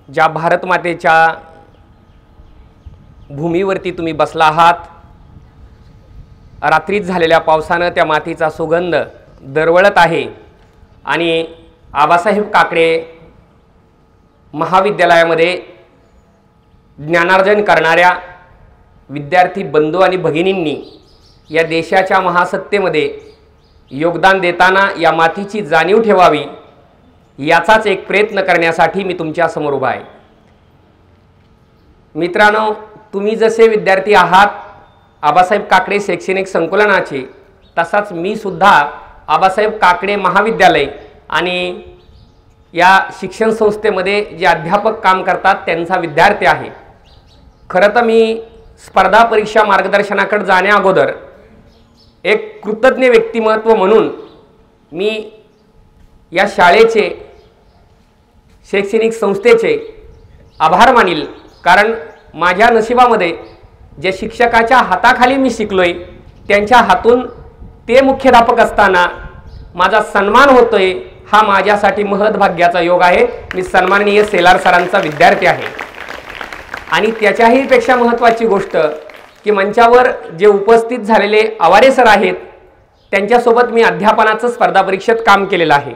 ज्या भारत मातेच्या भूमीवरती तुम्ही बसला आहात, रात्रीत झालेल्या पावसानं त्या मातीचा सुगंध दरवळत आहे आणि आबासाहेब काकडे महाविद्यालयामध्ये ज्ञानार्जन करणाऱ्या विद्यार्थी बंधू आणि भगिनींनी या देशाच्या महासत्तेमध्ये योगदान देताना या मातीची जाणीव ठेवावी, याचाच एक प्रयत्न करण्यासाठी मी तुमच्या समोर उभा आहे। मित्रांनो, तुम्ही जसे विद्यार्थी आहात आबासाहेब काकडे शैक्षणिक संकुलानाचे, तसाच मी सुद्धा आबासाहेब काकडे महाविद्यालय आणि या शिक्षण संस्थेमध्ये जे अध्यापक काम करतात त्यांचा विद्यार्थी आहे। खरं तर मी स्पर्धा परीक्षा मार्गदर्शनाकडे जाण्या अगोदर एक कृतज्ञ व्यक्तिमत्व म्हणून मी या शाळेचे, शैक्षणिक संस्थेचे आभार मानील, कारण माझ्या नशिबामध्ये जे शिक्षकाच्या हाताखाली मी शिकलोय त्यांच्या हातून ते मुख्याध्यापक असताना माझा सन्मान होतोय, हा माझ्यासाठी महत्भाग्याचा योग आहे। मी सन्माननीय सेलार सरांचा विद्यार्थी आहे आणि त्याच्याही पेक्षा महत्त्वाची गोष्ट की मंचावर जे उपस्थित झालेले आवारे सर आहेत त्यांच्यासोबत मी अध्यापनाचं स्पर्धा परीक्षेत काम केलेलं आहे।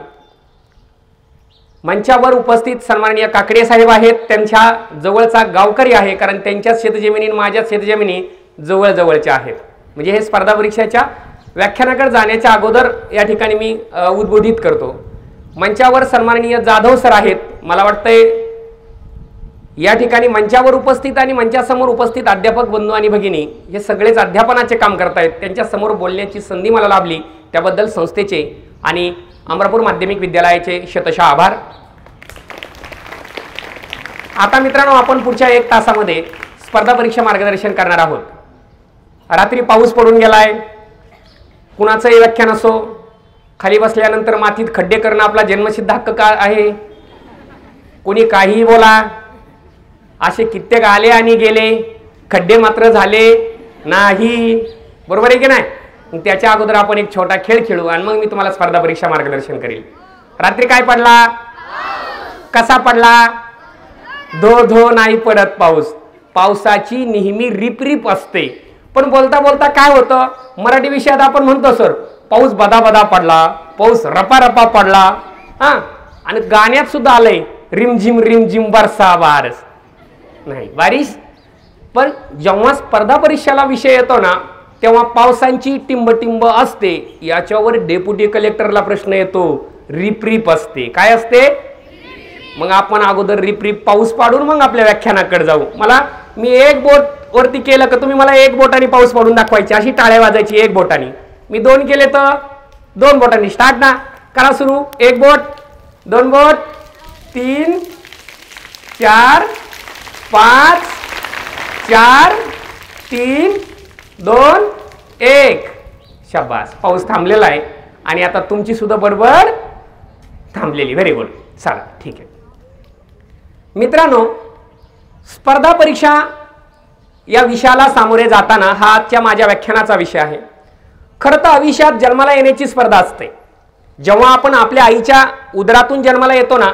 मंचावर उपस्थित सन्माननीय काकडे साहेब आहेत, त्यांच्या जवळचा गावकरी आहे, कारण त्यांच्या शेतजमिनी माझ्या शेतजमिनी जवळजवळच्या आहेत। म्हणजे हे स्पर्धा परीक्षेच्या व्याख्यानाकडे जाण्याच्या अगोदर या ठिकाणी मी उद्बोधित करतो। मंचावर सन्माननीय जाधव सर आहेत, मला वाटतंय या ठिकाणी मंचावर उपस्थित आणि मंचासमोर उपस्थित अध्यापक बंधू आणि भगिनी हे सगळेच अध्यापनाचे काम करतायत, त्यांच्या समोर बोलण्याची संधी मला लाभली, त्याबद्दल संस्थेचे आणि अमरापूर माध्यमिक विद्यालयाचे शतशः आभार। आता मित्रांनो, आपण पुढच्या 1 तासामध्ये स्पर्धा परीक्षा मार्गदर्शन करणार आहोत। रात्री पाऊस पडून गेलाय, कुणाचंही व्याख्यान असो, खाली बसल्यानंतर मातीत खड्डे करणं आपला जन्मसिद्ध हक्क का आहे, कोणी काहीही बोला, असे कित्येक आले आणि गेले, खड्डे मात्र झाले नाही, बरोबर आहे की नाही? त्याच्या अगोदर आपण एक छोटा खेळ खेळू आणि मग मी तुम्हाला स्पर्धा परीक्षा मार्गदर्शन करेल। रात्री काय पडला, कसा पडला? धो धो नाही पडत पाऊस, पावसाची नेहमी रिपरिप असते, पण बोलता बोलता काय होतं, मराठी विषयात आपण म्हणतो सर पाऊस बदा बदा पडला, पाऊस रपा रपा पडला, हा, आणि गाण्यात सुद्धा आलंय रिमझिम बरसा बारस, नाही बारिश। पण जेव्हा स्पर्धा परीक्षेला विषय येतो ना तेव्हा पावसांची टिंब असते, याच्यावर डेप्युटी कलेक्टरला प्रश्न येतो, रिपरिप असते, काय असते? मग आपण अगोदर रिपरिप पाऊस पाडून मग आपल्या व्याख्यानाकडे जाऊ। मी एक बोट वरती केलं का तुम्ही मला 1 बोटाने पाऊस पाडून दाखवायची, अशी टाळ्या वाजायची 1 बोटाने। मी 2 केले तर 2 बोटांनी स्टार्ट ना, करा सुरू, 1 बोट, 2 बोट, 3, 4, 5, 4, 3, 2, 1, शाबास, पाऊस थांबलेला आहे आणि आता तुमची सुद्धा बरोबर थांबलेली, व्हेरी गुड, चला ठीक आहे। मित्रांनो, स्पर्धा परीक्षा या विषयाला सामोरे जाताना हा आजच्या माझ्या व्याख्यानाचा विषय आहे। खरं तर आयुष्यात जन्माला येण्याची स्पर्धा असते। जेव्हा आपण आपल्या आईच्या उदरातून जन्माला येतो ना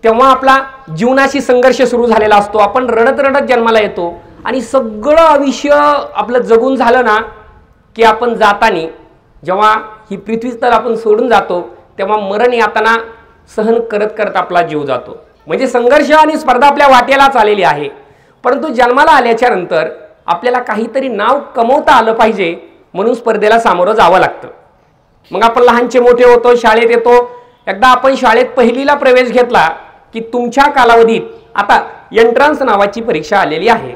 तेव्हा आपला जीवनाशी संघर्ष सुरू झालेला असतो, आपण रडत रडत जन्माला येतो आणि सगळं आयुष्य आपलं जगून झालं ना की आपण जाताना जेव्हा ही पृथ्वी तर आपण सोडून जातो तेव्हा मरण यातना सहन करत करत आपला जीव जातो। म्हणजे संघर्ष आणि स्पर्धा आपल्या वाटेलाच आलेली आहे, परंतु जन्माला आल्याच्या नंतर आपल्याला काहीतरी नाव कमवता आलं पाहिजे म्हणून स्पर्धेला सामोरं जावं लागतं। मग आपण लहानचे मोठे होतो, शाळेत येतो, एकदा आपण शाळेत पहिलीला प्रवेश घेतला की तुमच्या कालावधीत आता एंट्रन्स नावाची परीक्षा आलेली आहे,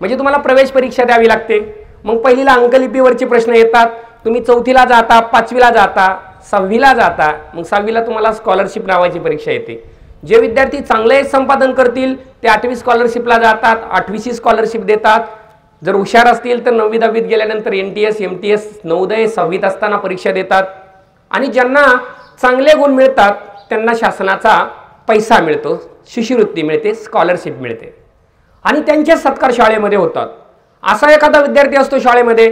म्हणजे तुम्हाला प्रवेश परीक्षा द्यावी लागते। मग पहिलीला अंकलिपीवरचे प्रश्न येतात, तुम्ही 4थीला जाता, 5वीला जाता, 6वीला जाता, मग 6वीला तुम्हाला स्कॉलरशिप नावाची परीक्षा येते। जे विद्यार्थी चांगले संपादन करतील ते 8वी स्कॉलरशिपला जातात, 8वीची स्कॉलरशिप देतात। जर हुशार असतील तर 9वी 10वीत गेल्यानंतर NTS MTS नवोदय 6वीत असताना परीक्षा देतात आणि ज्यांना चांगले गुण मिळतात त्यांना शासनाचा पैसा मिळतो, शिष्यवृत्ती मिळते, स्कॉलरशिप मिळते आणि त्यांचे सत्कार शाळेमध्ये होतात। असा एखादा विद्यार्थी असतो शाळेमध्ये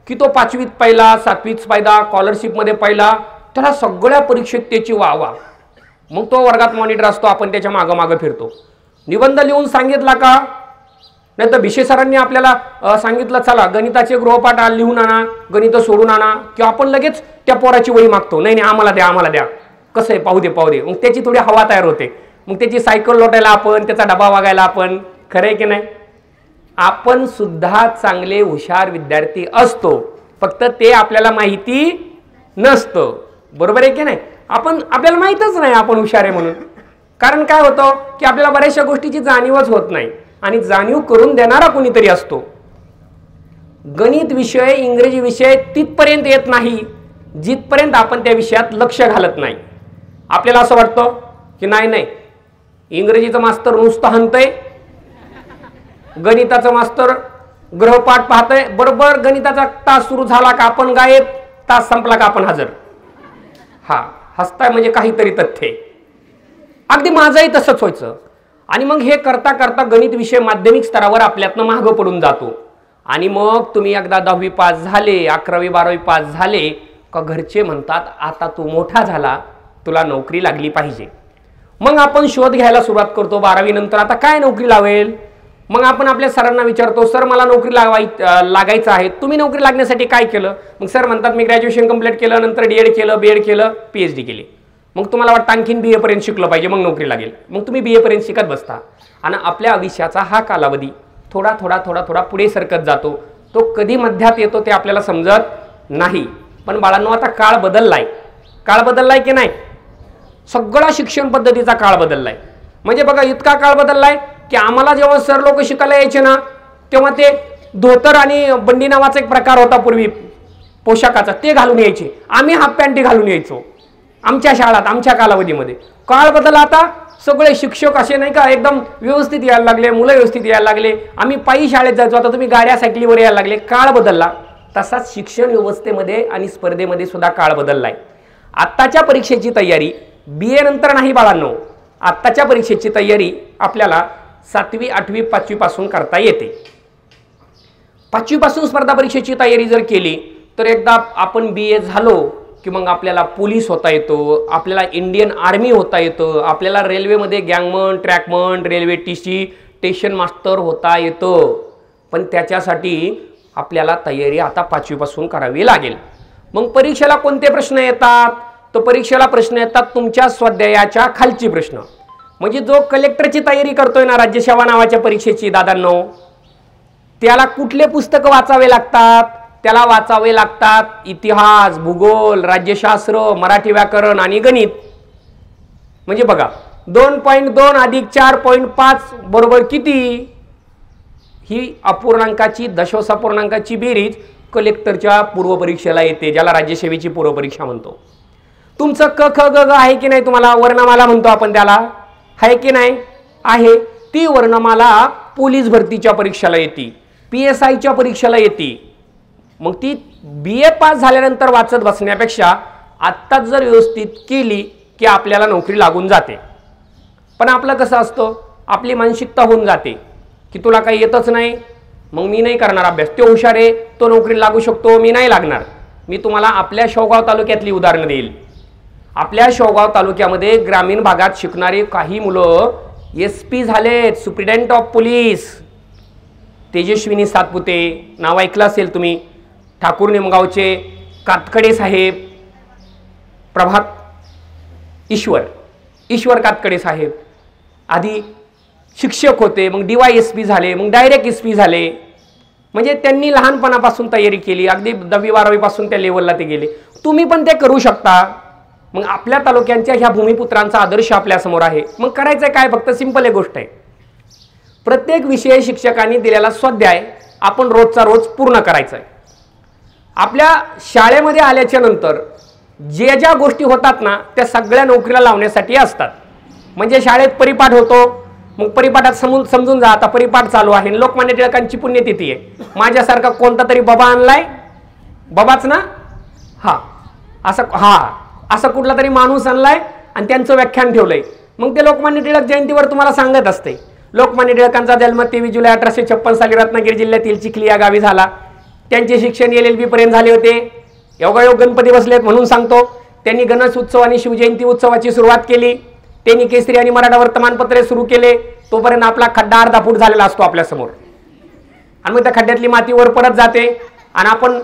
की तो 5वीत पहिला, 7वीत पहिला, स्कॉलरशिपमध्ये पहिला, त्याला सगळ्या परीक्षेत त्याची वाह, मग तो वर्गात मॉनिटर असतो, आपण त्याच्या मागं फिरतो। निबंध लिहून सांगितला का? नाही तर भिशे सरांनी आपल्याला सांगितलं चला गणिताचे गृहपाठ लिहून आणा, गणित सोडून आणा, किंवा आपण लगेच त्या पोराची वही मागतो, नाही नाही आम्हाला द्या आम्हाला द्या, कसं आहे पाहू दे पाहू दे, मग त्याची थोडी हवा तयार होते, मग त्याची सायकल लोटायला आपण, त्याचा डबा वागायला आपण. खरं आहे की नाही? आपण सुद्धा चांगले हुशार विद्यार्थी असतो, फक्त ते आपल्याला माहिती नसतं. बरोबर आहे की नाही? आपल्याला माहीतच नाही आपण हुशार आहे म्हणून. कारण काय होतं की आपल्याला बऱ्याचशा गोष्टीची जाणीवच होत नाही, आणि जाणीव करून देणारा कोणीतरी असतो. गणित विषय, इंग्रजी विषय तिथपर्यंत येत नाही जिथपर्यंत आपण त्या विषयात लक्ष घालत नाही. आपल्याला असं वाटतं की नाही नाही इंग्रजीचं मास्तर नुसतं हनतंय, गणिताचं मास्तर गृहपाठ पाहतंय, बरोबर गणिताचा तास सुरू झाला का आपण गायब, तास संपला का आपण हजर. हा हसताय म्हणजे काहीतरी तथ्य. अगदी माझंही तसंच व्हायचं. आणि मग हे करता करता गणित विषय माध्यमिक स्तरावर आपल्यातनं मागं पडून जातो. आणि मग तुम्ही एकदा 10वी पास झाले, 11वी 12वी पास झाले का घरचे म्हणतात आता तू मोठा झाला, तुला नोकरी लागली पाहिजे. मग आपण शोध घ्यायला सुरुवात करतो 12वी नंतर आता काय नोकरी लावेल. मग आपण आपल्या सरांना विचारतो, सर मला नोकरी लागायचं आहे, तुम्ही नोकरी लागण्यासाठी काय केलं. मग सर म्हणतात मी ग्रॅज्युएशन कंप्लीट केलं, नंतर DED केलं, BEd केलं, PhD केली. मग तुम्हाला वाटतं आणखीन BA पर्यंत शिकलं पाहिजे मग नोकरी लागेल. मग तुम्ही BA पर्यंत शिकत बसता आणि आपल्या आयुष्याचा हा कालावधी थोडा थोडा थोडा थोडा पुढे सरकत जातो. तो कधी मध्यात येतो ते आपल्याला समजत नाही. पण बाळांनो आता काळ बदललाय. काळ बदललाय की नाही? सगळा शिक्षण पद्धतीचा काळ बदललाय. म्हणजे बघा इतका काळ बदललाय की आम्हाला जेव्हा सर लोक शिकायला यायचे ना तेव्हा ते धोतर आणि बंडी नावाचा एक प्रकार होता पूर्वी पोशाखाचा, ते घालून यायचे. आम्ही हाफ पॅन्टी घालून यायचो आमच्या शाळात, आमच्या कालावधीमध्ये. काळ बदलला, आता सगळे शिक्षक असे नाही का एकदम व्यवस्थित यायला लागले, मुलं व्यवस्थित यायला लागले. आम्ही पायी शाळेत जायचो, आता तुम्ही गाड्या सायकलीवर यायला लागले. काळ बदलला. तसाच शिक्षण व्यवस्थेमध्ये आणि स्पर्धेमध्ये सुद्धा काळ बदललाय. आत्ताच्या परीक्षेची तयारी BA नंतर नाही बाळांनो, आत्ताच्या परीक्षेची तयारी आपल्याला 7वी 8वी 5वी पासून करता येते. 5वी पासून स्पर्धा परीक्षेची तयारी जर केली तर एकदा आपण BA झालो की मग आपल्याला पोलीस होता येतो, आपल्याला इंडियन आर्मी होता येतं, आपल्याला रेल्वेमध्ये गँगमन, ट्रॅकमन, रेल्वे TC, स्टेशन मास्टर होता येतं. पण त्याच्यासाठी आपल्याला तयारी आता 5वी पासून करावी लागेल. मग परीक्षेला कोणते प्रश्न येतात? तर परीक्षेला प्रश्न येतात तुमच्या स्वाध्यायाच्या खालची प्रश्न. म्हणजे जो कलेक्टरची तयारी करतोय ना राज्यसेवा नावाच्या परीक्षेची दादांनो, त्याला कुठले पुस्तक वाचावे लागतात? त्याला वाचावे लागतात इतिहास, भूगोल, राज्यशास्त्र, मराठी व्याकरण आणि गणित. म्हणजे बघा 2.2 अधिक 4.5 बरोबर किती? ही अपूर्णांकाची दशांशापूर्णांकाची बेरीज कलेक्टरच्या पूर्वपरीक्षेला येते, ज्याला राज्यसेवेची पूर्वपरीक्षा म्हणतो. तुमचं क ख ग ग आहे की नाही? तुम्हाला वर्णमाला म्हणतो आपण त्याला, आहे की नाही? आहे. ती वर्णमाला पोलीस भरतीच्या परीक्षेला येते, PSIच्या परीक्षेला येते. मग ती BA पास झाल्यानंतर वाचत बसण्यापेक्षा आत्ताच जर व्यवस्थित केली की आपल्याला नोकरी लागून जाते. पण आपलं कसं असतं, आपली मानसिकता होऊन जाते की तुला काही येतच नाही, मग मी नाही करणार अभ्यास, तो हुशार आहे, तो नोकरी लागू शकतो, मी नाही लागणार. मी तुम्हाला आपल्या शेवगाव तालुक्यातली उदाहरणं देईल. आपल्या शेवगाव तालुक्यामध्ये ग्रामीण भागात शिकणारे काही मुलं SP झालेत, superintendent of police. Tejaswini Satpute नाव ऐकलं असेल तुम्ही, ठाकूर निमगावचे कातकडे साहेब, प्रभात ईश्वर कातकडे साहेब आधी शिक्षक होते, मग DYSP झाले, मग डायरेक्ट SP झाले. म्हणजे त्यांनी लहानपणापासून तयारी केली, अगदी 10वी 12वी पासून त्या लेवलला ते गेले. तुम्ही पण ते करू शकता. मग आपल्या तालुक्यांच्या ह्या भूमिपुत्रांचा आदर्श आपल्यासमोर आहे. मग करायचं काय? फक्त सिंपल एक गोष्ट आहे, प्रत्येक विषय शिक्षकांनी दिलेला स्वाध्याय आपण रोजचा रोज पूर्ण करायचा आहे. आपल्या शाळेमध्ये आल्याच्या नंतर ज्या गोष्टी होतात ना त्या सगळ्या नोकरीला लावण्यासाठी असतात. म्हणजे शाळेत परिपाठ होतो, मग परिपाठात समजून जा आता परिपाठ चालू आहे, लोकमान्य टिळकांची पुण्यतिथी आहे, माझ्यासारखा कोणता तरी बाबा आणलाय, बाबाच ना, असं कुठला तरी माणूस आणलाय आणि त्यांचं व्याख्यान ठेवलंय. मग ते लोकमान्य टिळक जयंतीवर तुम्हाला सांगत असते. लोकमान्य टिळकांचा जन्म 23 जुलै 1856 साली रत्नागिरी जिल्ह्यातील चिखली या गावी झाला. त्यांचे शिक्षण LLB पर्यंत झाले होते. योगायोग गणपती बसलेत म्हणून सांगतो. त्यांनी गणेश उत्सव आणि शिवजयंती उत्सवाची सुरुवात केली. त्यांनी केसरी आणि मराठा वर्तमानपत्रे सुरू केले. तोपर्यंत आपला खड्डा अर्धा फूट झालेला असतो आपल्यासमोर, आणि मग त्या खड्ड्यातली माती वर परत जाते आणि आपण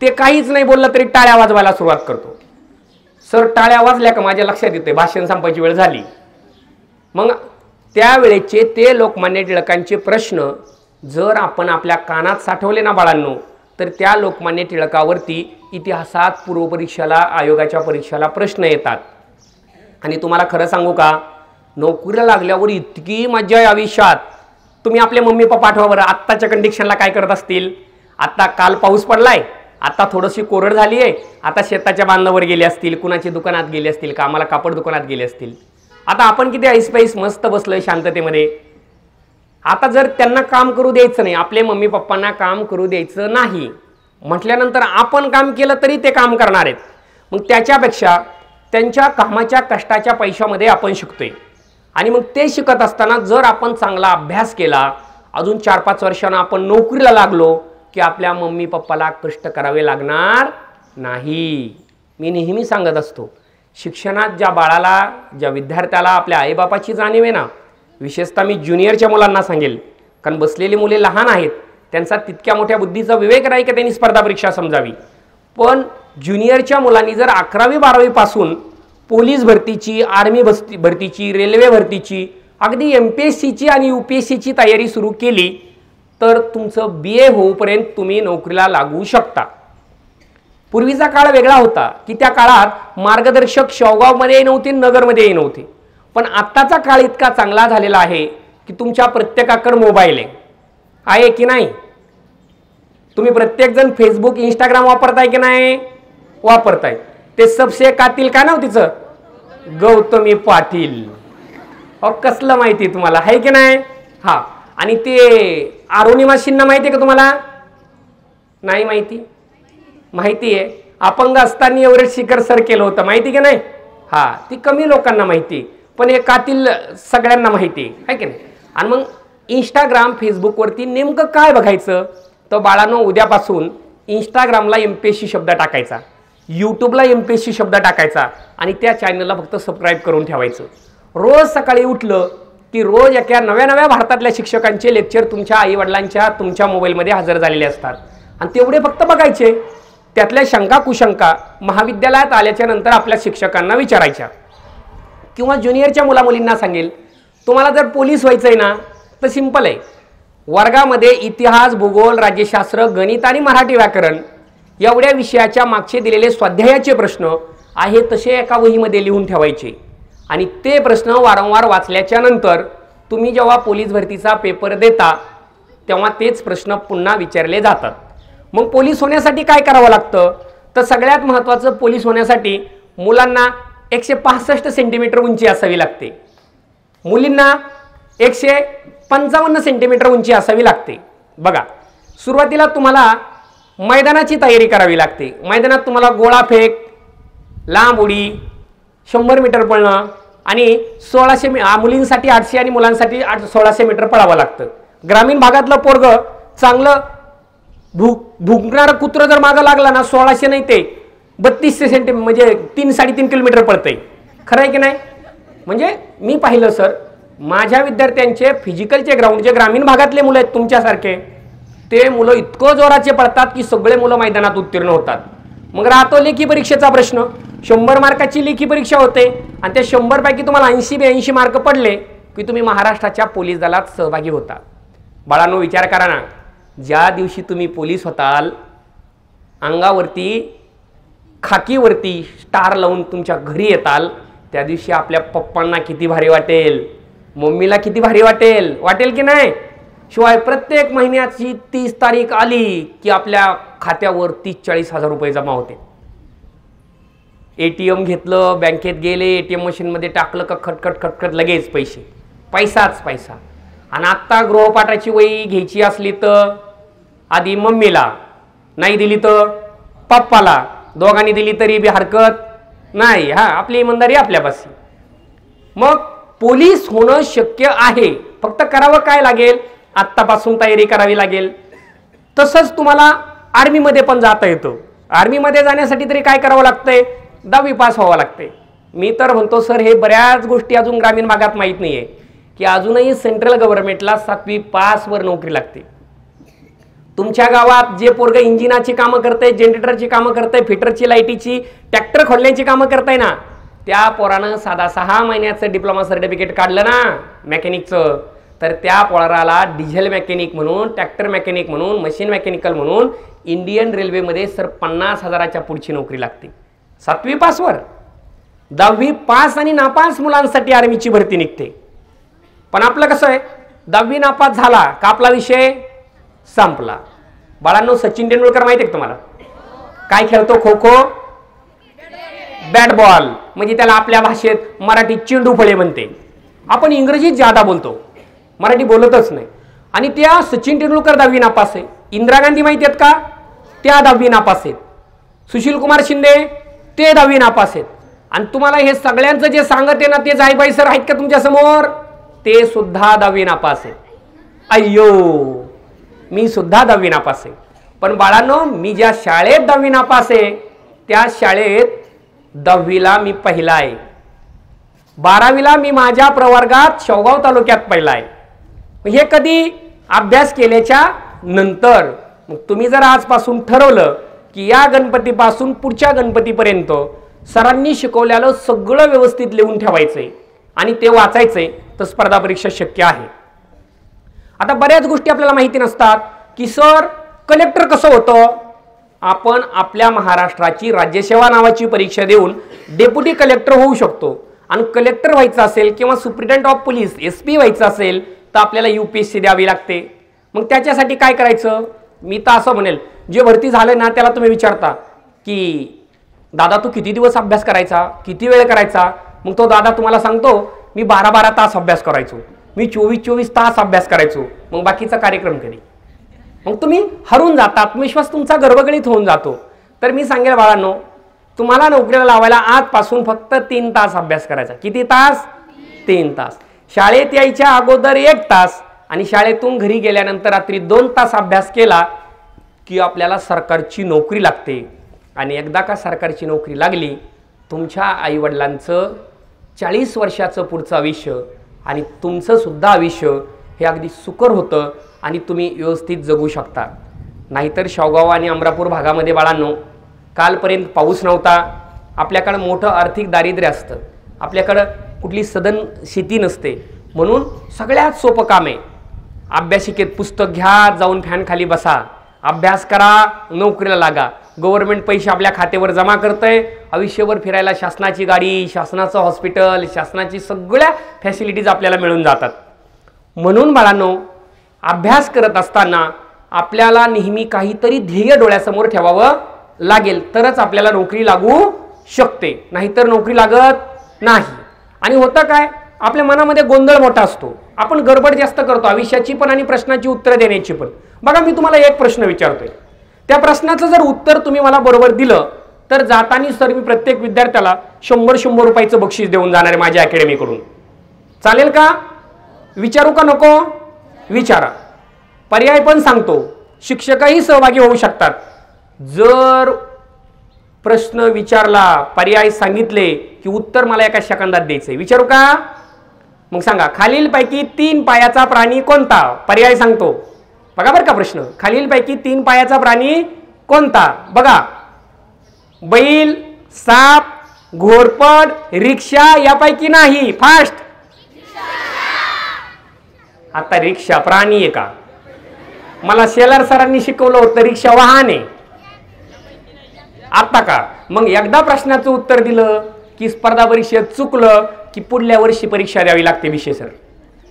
ते काहीच नाही बोललं तरी टाळ्या वाजवायला सुरुवात करतो. सर टाळ्या वाजल्या का माझ्या लक्षात येते भाषण संपायची वेळ झाली. मग त्यावेळेचे ते लोकमान्य टिळकांचे प्रश्न जर आपण आपल्या कानात साठवले ना बाळांनो, तर त्या लोकमान्य टिळकावरती इतिहासात पूर्वपरीक्षेला आयोगाच्या परीक्षेला प्रश्न येतात. आणि तुम्हाला खरं सांगू का, नोकरीला लागल्यावर इतकी मजा आहे आयुष्यात. तुम्ही आपले मम्मी पप्पा आठवा बरं, आत्ताच्या कंडिशनला काय करत असतील. आता काल पाऊस पडलाय, आता थोडीशी कोरड झाली आहे, आता शेताच्या बांधावर गेले असतील, कुणाची दुकानात गेले असतील, कामाला कापड दुकानात गेले असतील. आता आपण किती ऐसपैस मस्त बसलोय शांततेमध्ये. आता जर त्यांना काम करू द्यायचं नाही, आपले मम्मी पप्पांना काम करू द्यायचं नाही म्हटल्यानंतर आपण काम केलं तरी ते काम करणार आहेत. मग त्याच्यापेक्षा त्यांच्या कामाच्या कष्टाच्या पैशामध्ये आपण शिकतोय. आणि मग ते शिकत असताना जर आपण चांगला अभ्यास केला, अजून 4-5 वर्षांना आपण नोकरीला लागलो की आपल्या मम्मी पप्पाला कष्ट करावे लागणार नाही. मी नेहमी सांगत असतो, शिक्षणात ज्या बाळाला, ज्या विद्यार्थ्याला आपल्या आईबापाची जाणीव आहे ना, विशेषतः मी ज्युनियरच्या मुलांना सांगेल, कारण बसलेली मुले लहान आहेत, त्यांचा तितक्या मोठ्या बुद्धीचा विवेक नाही की त्यांनी स्पर्धा परीक्षा समजावी. पण ज्युनियरच्या मुलांनी जर 11वी-12वी पासून पोलीस भरतीची, आर्मी भरतीची, रेल्वे भरतीची, अगदी MPSCची आणि UPSCची तयारी सुरू केली तर तुमचं BA होऊपर्यंत तुम्ही नोकरीला लागू शकता. पूर्वीचा काळ वेगळा होता की त्या काळात मार्गदर्शक शेवगावमध्ये नव्हते, नगरमध्ये नव्हते. पण आत्ताचा काळ इतका चांगला झालेला आहे की तुमच्या प्रत्येकाकडे मोबाईल आहे की नाही. तुम्ही प्रत्येकजण फेसबुक, इंस्टाग्राम वापरताय की नाही, वापरताय. ते सबसे कातील काय नाव तिचं, गौतमी पाटील. अहो कसलं माहिती तुम्हाला, आहे की नाही. हा, आणि ते अरुणिमा सिन्हा माहिती आहे का तुम्हाला, नाही माहिती. माहिती आहे, अपंग असताना एव्हरेस्ट शिखर सर केलं होतं, माहिती की नाही. हा, ती कमी लोकांना माहिती, पण हे कातील सगळ्यांना माहिती आहे की नाही. आणि मग इंस्टाग्राम, फेसबुकवरती नेमकं काय बघायचं, तर बाळांनो उद्यापासून इंस्टाग्रामला MPSC शब्द टाकायचा, यूट्यूबला MPSC शब्द टाकायचा आणि त्या चॅनलला फक्त सबस्क्राईब करून ठेवायचं. रोज सकाळी उठलं की रोज एका नव्या भारतातल्या शिक्षकांचे लेक्चर तुमच्या आईवडिलांच्या तुमच्या मोबाईलमध्ये हजर झालेले असतात आणि तेवढे फक्त बघायचे. त्यातल्या शंका कुशंका महाविद्यालयात आल्याच्या नंतर आपल्या शिक्षकांना विचारायच्या. किंवा ज्युनियरच्या मुलामुलींना सांगेल, तुम्हाला जर पोलीस व्हायचं आहे ना तर सिंपल आहे, वर्गामध्ये इतिहास, भूगोल, राज्यशास्त्र, गणित आणि मराठी व्याकरण एवढ्या विषयाच्या मागचे दिलेले स्वाध्यायाचे प्रश्न आहे तसे एका वहीमध्ये लिहून ठेवायचे आणि ते प्रश्न वारंवार वाचल्याच्या नंतर तुम्ही जेव्हा पोलीस भरतीचा पेपर देता तेव्हा तेच प्रश्न पुन्हा विचारले जातात. मग पोलीस होण्यासाठी काय करावं लागतं, तर सगळ्यात महत्त्वाचं, पोलीस होण्यासाठी मुलांना 165 सेंटीमीटर उंची असावी लागते, मुलींना 155 सेंटीमीटर उंची असावी लागते. बघा, सुरुवातीला तुम्हाला मैदानाची तयारी करावी लागते. मैदानात तुम्हाला गोळा फेक, लांब उडी, 100 मीटर पळणं आणि 1600 मुलींसाठी 800 आणि मुलांसाठी 1600 मीटर पळावं लागतं. ग्रामीण भागातलं पोरग चांगलं भुंकणारं कुत्रं जर मागं लागला ना 1600 नाही ते 3200 सेंटीमीटर म्हणजे 3-3.5 किलोमीटर पळतंय. खरं आहे की नाही. म्हणजे मी पाहिलं सर, माझ्या विद्यार्थ्यांचे फिजिकलचे ग्राउंड जे ग्रामीण भागातले मुलं आहेत तुमच्यासारखे, ते मुलं इतकं जोराचे पळतात की सगळे मुलं मैदानात उत्तीर्ण होतात. मग राहतो लेखी परीक्षेचा प्रश्न. 100 मार्काची लेखी परीक्षा होते आणि त्या 100 पैकी तुम्हाला 80-82 मार्क पडले की तुम्ही महाराष्ट्राच्या पोलीस दलात सहभागी होता. बाळांनो विचार करा ना, ज्या दिवशी तुम्ही पोलीस होताल, अंगावरती खाकीवरती स्टार लावून तुमच्या घरी येताल, त्या दिवशी आपल्या पप्पांना किती भारी वाटेल, मम्मीला किती भारी वाटेल, वाटेल की नाही. शिवाय प्रत्येक महिन्याची 30 तारीख आली की आपल्या खात्यावर 30-40 हजार रुपये जमा होते. ATM घेतलं, बँकेत गेले, ATM मशीनमध्ये टाकलं का खटखट लगेच पैसे, पैसाच पैसा. आणि आत्ता गृहपाठाची वही घ्यायची असली तर आधी मम्मीला, नाही दिली तर पप्पाला, दोघांनी दिली तरी बी हरकत नाही. हा, आपली इमानदारी आपल्यापाशी. मग पोलीस होणं शक्य आहे, फक्त करावं काय लागेल, आत्तापासून तयारी करावी लागेल. तसंच तुम्हाला आर्मीमध्ये पण जाता येतं. आर्मीमध्ये जाण्यासाठी तरी काय करावं लागतंय, 10वी पास व्हावं लागते. मी तर म्हणतो सर, हे बऱ्याच गोष्टी अजून ग्रामीण भागात माहीत नाही आहे. की अजूनही सेंट्रल गव्हर्नमेंटला 7वी पासवर नोकरी लागते. तुमच्या गावात जे पोरग इंजिनाची कामं करते, जनरेटरची कामं करते, फिटरची, लाईटीची, ट्रॅक्टर खोलण्याची कामं करताय ना, त्या पोरानं साधा 6 महिन्याचं डिप्लोमा सर्टिफिकेट काढलं ना मेकॅनिकचं, तर त्या पोराला डिझेल मेकॅनिक म्हणून, ट्रॅक्टर मेकॅनिक म्हणून, मशीन मेकॅनिकल म्हणून इंडियन रेल्वेमध्ये सर 50,000च्या पुढची नोकरी लागते 7वी पासवर. 10वी पास आणि नापास मुलांसाठी आर्मीची भरती निघते. पण आपलं कसं आहे, 10वी नापास झाला का आपला विषय संपला. बाळांनो, सचिन तेंडुलकर माहिती आहे का तुम्हाला? काय खेळतो? खो खो, बॅट बॉल, म्हणजे त्याला आपल्या भाषेत मराठी चेंडू फळे म्हणते. आपण इंग्रजीत ज्यादा बोलतो, मराठी बोलतच नाही. आणि त्या सचिन तेंडुलकर 10वी नापास आहे. इंदिरा गांधी माहिती आहेत का? त्या 10वी नापास आहेत. सुशील कुमार शिंदे ते 10वी नापास आहेत. आणि तुम्हाला हे सगळ्यांचं जे सांगत आहे ना, ते जायबाई सर आहेत का तुमच्या समोर? ते सुद्धा 10वी नापास आहेत. अय्यो, मी सुद्धा 10वी नापास आहे. पण बाळांनो, मी ज्या शाळेत 10वी नापास आहे त्या शाळेत 10वीला मी पहिला आहे, 12वीला मी माझ्या प्रवर्गात शेवगाव तालुक्यात पहिला आहे. हे कधी? अभ्यास केल्याच्या नंतर. मग तुम्ही जर आजपासून ठरवलं की या गणपतीपासून पुढच्या गणपतीपर्यंत सरांनी शिकवलेलं सगळं व्यवस्थित लिहून ठेवायचंय आणि ते वाचायचंय, तर स्पर्धा परीक्षा शक्य आहे. आता बऱ्याच गोष्टी आपल्याला माहिती नसतात की सर कलेक्टर कसं होतं. आपण आपल्या महाराष्ट्राची राज्यसेवा नावाची परीक्षा देऊन डेप्युटी कलेक्टर होऊ शकतो. आणि कलेक्टर व्हायचं असेल किंवा सुप्रिटेंडेंट ऑफ पोलीस SP व्हायचं असेल तर आपल्याला UPSC द्यावी लागते. मग त्याच्यासाठी काय करायचं? मी तर असं म्हणेल, जे भरती झालं ना त्याला तुम्ही विचारता की दादा तू किती दिवस अभ्यास करायचा, किती वेळ करायचा? मग तो दादा तुम्हाला सांगतो मी 12-12 तास अभ्यास करायचो, मी 24-24 तास अभ्यास करायचो. मग बाकीचा कार्यक्रम कधी? मग तुम्ही हरून जाता, आत्मविश्वास तुमचा गर्भगणित होऊन जातो. तर मी सांगेल बाळांनो, तुम्हाला नोकरीला लावायला आजपासून फक्त 3 तास अभ्यास करायचा. किती तास? 3 तास. शाळेत यायच्या अगोदर 1 तास आणि शाळेतून घरी गेल्यानंतर रात्री 2 तास अभ्यास केला की आपल्याला सरकारची नोकरी लागते. आणि एकदा का सरकारची नोकरी लागली, तुमच्या आईवडिलांचं 40 वर्षाचं पुढचं आयुष्य आणि तुमचं सुद्धा आयुष्य हे अगदी सुकर होतं आणि तुम्ही व्यवस्थित जगू शकता. नाहीतर शेवगाव आणि अमरापूर भागामध्ये बाळांनो कालपर्यंत पाऊस नव्हता, आपल्याकडं मोठं आर्थिक दारिद्र्य असतं, आपल्याकडं कुठली सदन शेती नसते. म्हणून सगळ्यात सोपं काम आहे, अभ्यासिकेत पुस्तक घ्या, जाऊन फॅन खाली बसा, अभ्यास करा, नोकरीला लागा. गव्हर्नमेंट पैसे आपल्या खात्यावर जमा करतंय, आयुष्यभर फिरायला शासनाची गाडी, शासनाचं हॉस्पिटल, शासनाची सगळ्या फॅसिलिटीज आपल्याला मिळून जातात. म्हणून बाळांनो, अभ्यास करत असताना आपल्याला नेहमी काहीतरी ध्येय डोळ्यासमोर ठेवावं लागेल, तरच आपल्याला नोकरी लागू शकते, नाहीतर नोकरी लागत नाही. आणि होतं काय, आपल्या मनामध्ये गोंधळ मोठा असतो, आपण गडबड जास्त करतो आयुष्याची पण आणि प्रश्नाची उत्तरं देण्याची पण. बघा, मी तुम्हाला एक प्रश्न विचारतोय, त्या प्रश्नाचं जर उत्तर तुम्ही मला बरोबर दिलं तर जाताना सर मी प्रत्येक विद्यार्थ्याला 100 रुपयाचं बक्षीस देऊन जाणार आहे माझ्या अकॅडमीकडून. चालेल का? विचारू का नको? विचारा. पर्याय पण सांगतो, शिक्षकही सहभागी होऊ शकतात. जर प्रश्न विचारला, पर्याय सांगितले की उत्तर मला एका सेकंदात द्यायचंय. विचारू का? मग सांगा, खालीलपैकी 3 पायाचा प्राणी कोणता? पर्याय सांगतो. बघा बरं का प्रश्न, खालीलपैकी 3 पायाचा प्राणी कोणता? बघा, बैल, साप, घोरपड, रिक्षा, यापैकी नाही. फास्ट. आता रिक्षा प्राणी आहे का? मला शेलार सरांनी शिकवलं होतं रिक्षा वाहन आहे. आता का? मग एकदा प्रश्नाचं उत्तर दिलं की स्पर्धा परीक्षेत चुकलं की पुढल्या वर्षी परीक्षा द्यावी लागते विशेष सर,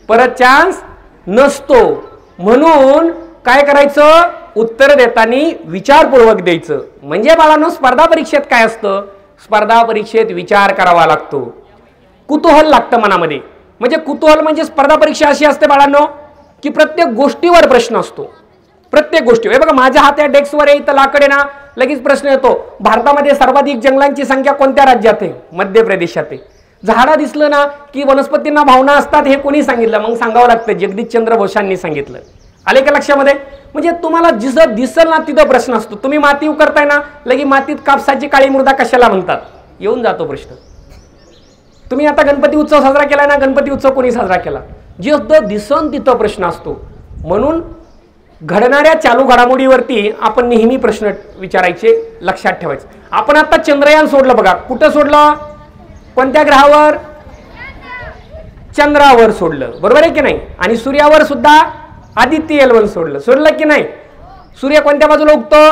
परत चान्स नसतो. म्हणून काय करायचं, उत्तर देताना विचारपूर्वक द्यायचं. म्हणजे बाळांनो, स्पर्धा परीक्षेत काय असतं, स्पर्धा परीक्षेत विचार करावा लागतो, कुतूहल लागतं मनामध्ये. म्हणजे कुतूहल म्हणजे स्पर्धा परीक्षा अशी असते बाळांनो की प्रत्येक गोष्टीवर प्रश्न असतो, प्रत्येक गोष्टीवर. बघा, माझ्या हात या डेस्कवर आहे, इथं लाकड आहे ना, लगेच प्रश्न येतो, भारतामध्ये सर्वाधिक जंगलांची संख्या कोणत्या राज्यात आहे? मध्य प्रदेशात आहे. झाडं दिसलं ना की वनस्पतींना भावना असतात, हे कोणी सांगितलं? मग सांगावं लागतं, जगदीशचंद्र बोसांनी सांगितलं. आले का लक्षामध्ये? म्हणजे तुम्हाला जिथं दिसल ना तिथं प्रश्न असतो. तुम्ही माती उकरताय ना, लगे मातीत कापसाची काळी मृदा कशाला म्हणतात, येऊन जातो प्रश्न. तुम्ही आता गणपती उत्सव साजरा केला ना, गणपती उत्सव कोणी साजरा केला? जिथं दिसन तिथं प्रश्न असतो. म्हणून घडणाऱ्या चालू घडामोडीवरती आपण नेहमी प्रश्न विचारायचे, लक्षात ठेवायचे. आपण आता चंद्रयान सोडलं बघा, कुठं सोडलं? कोणत्या ग्रहावर? चंद्रावर सोडलं, बरोबर आहे की नाही? आणि सूर्यावर सुद्धा आदित्य L1 सोडलं की नाही? सूर्य कोणत्या बाजूला उगतो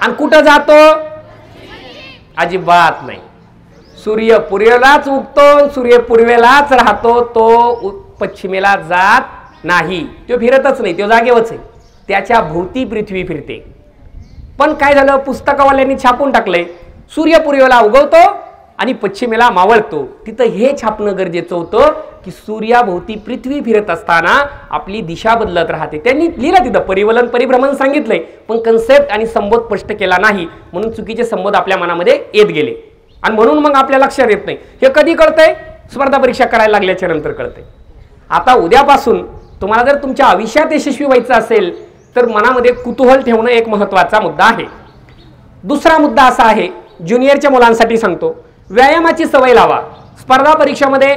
आणि कुठं जातो? अजिबात नाही. सूर्य पूर्वेलाच उगतो, सूर्य पूर्वेलाच राहतो, तो पश्चिमेला जात नाही. तो फिरतच नाही, तो जागेवरच आहे. त्याच्या भोवती पृथ्वी फिरते. पण काय झालं, पुस्तकवाल्यांनी छापून टाकलंय सूर्य पूर्वेला उगवतो आणि पश्चिमेला मावळतो. तिथं हे छापणं गरजेचं होतं की सूर्याभोवती पृथ्वी फिरत असताना आपली दिशा बदलत राहते. त्यांनी लिहिलं तिथं परिवलन परिभ्रमण सांगितलंय, पण कन्सेप्ट आणि संबोध स्पष्ट केला नाही, म्हणून चुकीचे संबोध आपल्या मनामध्ये येत गेले आणि म्हणून मग आपल्या लक्षात येत नाही. हे कधी कळतंय? स्पर्धा परीक्षा करायला लागल्याच्या नंतर कळतंय. आता उद्यापासून तुम्हाला जर तुमच्या आयुष्यात यशस्वी व्हायचं असेल तर मनामध्ये कुतूहल ठेवणं एक महत्त्वाचा मुद्दा आहे. दुसरा मुद्दा असा आहे, ज्युनियरच्या मुलांसाठी सांगतो, व्यायामाची सवय लावा. स्पर्धा परीक्षेमध्ये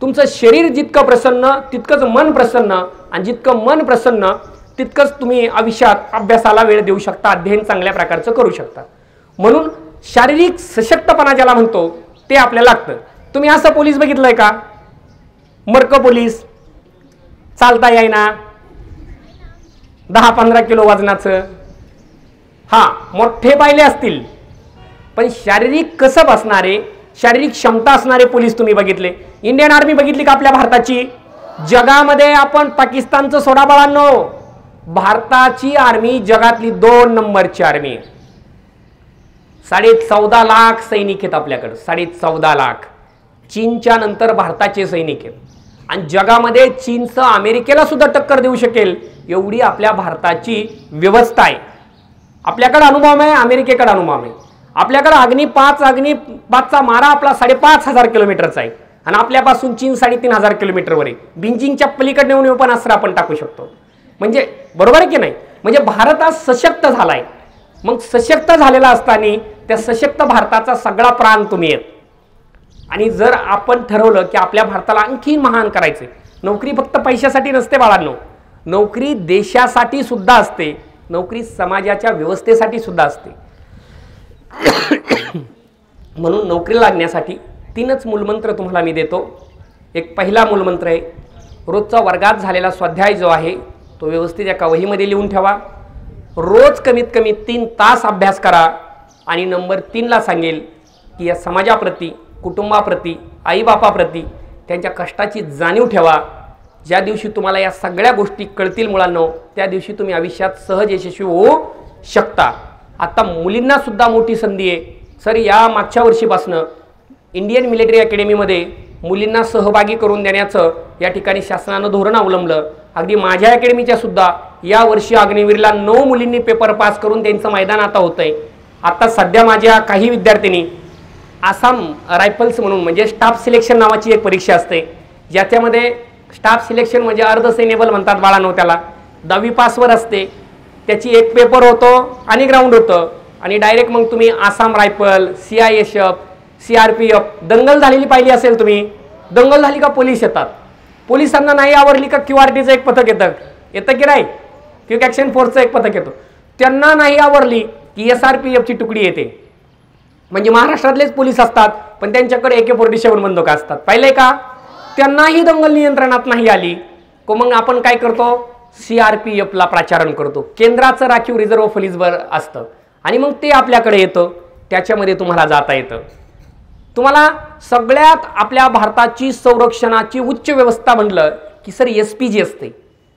तुमचं शरीर जितकं प्रसन्न तितकंच मन प्रसन्न, आणि जितकं मन प्रसन्न तितकंच तुम्ही आयुष्यात अभ्यासाला वेळ देऊ शकता, अध्ययन चांगल्या प्रकारचं करू शकता. म्हणून शारीरिक सशक्तपणा ज्याला म्हणतो ते आपल्याला लागतं. तुम्ही असं पोलीस बघितलंय का? मर्क पोलीस, चालता येईना, 10-15 किलो वजनाचं, हा मोठे पाहिले असतील, पण शारीरिक कसब असणारे, शारीरिक क्षमता असणारे पोलीस तुम्ही बघितले? इंडियन आर्मी बघितली का आपल्या भारताची? जगामध्ये आपण पाकिस्तानचं सोडा बाळांनो, भारताची आर्मी जगातली 2 नंबरची आर्मी. 14.5 लाख सैनिक आहेत आपल्याकडे, 14.5 लाख. चीनच्या नंतर भारताचे सैनिक आहेत आणि जगामध्ये चीनचं अमेरिकेला सुद्धा टक्कर देऊ शकेल एवढी आपल्या भारताची व्यवस्था आहे. आपल्याकडे अणुबॉम्ब आहे, अमेरिकेकडे अणुबॉम्ब आहे. आपल्याकडे अग्नी-5चा मारा आपला 5,500 किलोमीटरचा आहे आणि आपल्यापासून चीन 3,500 किलोमीटरवर आहे. बिंजिंगच्या पलीकडे नेऊन पण अस्त्र आपण टाकू शकतो. म्हणजे बरोबर आहे की नाही? म्हणजे भारत आज सशक्त झालाय. मग सशक्त झालेला असताना त्या सशक्त भारताचा सगळा प्राण तुम्ही आहेत. आणि जर आपण ठरवलं की आपल्या भारताला आणखी महान करायचे, नोकरी फक्त पैशासाठी नसते बाळांनो, नोकरी देशासाठी सुद्धा असते, नोकरी समाजाच्या व्यवस्थेसाठी सुद्धा असते. म्हणून नोकरी लागण्यासाठी 3च मूलमंत्र तुम्हाला मी देतो. एक पहिला मूलमंत्र आहे, रोजचा वर्गात झालेला स्वाध्याय जो आहे तो व्यवस्थित एका वहीमध्ये लिहून ठेवा. रोज कमीत कमी 3 तास अभ्यास करा. आणि नंबर 3ला सांगेल की या समाजाप्रती, कुटुंबाप्रती, आईबापाप्रती त्यांच्या कष्टाची जाणीव ठेवा. ज्या दिवशी तुम्हाला या सगळ्या गोष्टी कळतील मुलांनो, त्या दिवशी तुम्ही आयुष्यात सहज यशस्वी होऊ शकता. आता मुलींना सुद्धा मोठी संधी आहे. सर, या मागच्या वर्षीपासनं इंडियन मिलिटरी अकॅडमीमध्ये मुलींना सहभागी करून देण्याचं या ठिकाणी शासनानं धोरण अवलंबलं. अगदी माझ्या अकॅडमीच्या सुद्धा या वर्षी अग्निवीरला 9 मुलींनी पेपर पास करून त्यांचं मैदान आता होतंय. आता सध्या माझ्या काही विद्यार्थिनी आसाम रायफल्स म्हणून म्हणजे स्टाफ सिलेक्शन नावाची एक परीक्षा असते, ज्याच्यामध्ये स्टाफ सिलेक्शन म्हणजे अर्धसैन्यबल म्हणतात बाळांनो त्याला. 10वी पासवर असते. त्याची एक पेपर होतो आणि ग्राउंड होतं आणि डायरेक्ट मग तुम्ही आसाम रायफल, CISF, CRPF, दंगल झालेली पाहिली असेल तुम्ही. दंगल झाली का पोलीस येतात. पोलिसांना नाही आवडली का QRTचं एक पथक येतं की नाही, क्विक ॲक्शन फोर्सचं एक पथक येतो. त्यांना नाही आवडली की SRPFची तुकडी येते. म्हणजे महाराष्ट्रातलेच पोलीस असतात पण त्यांच्याकडे AK-47 बंदुका असतात. पाहिलंय का? त्यांनाही दंगल नियंत्रणात नाही आली को मग आपण काय करतो, CRPFला प्राचारण करतो. केंद्राचं राखीव रिझर्व्ह पोलीस बल असतं आणि मग ते आपल्याकडे येतं. त्याच्यामध्ये तुम्हाला जाता येतं. तुम्हाला सगळ्यात आपल्या भारताची संरक्षणाची उच्च व्यवस्था म्हणलं की सर SPG असते,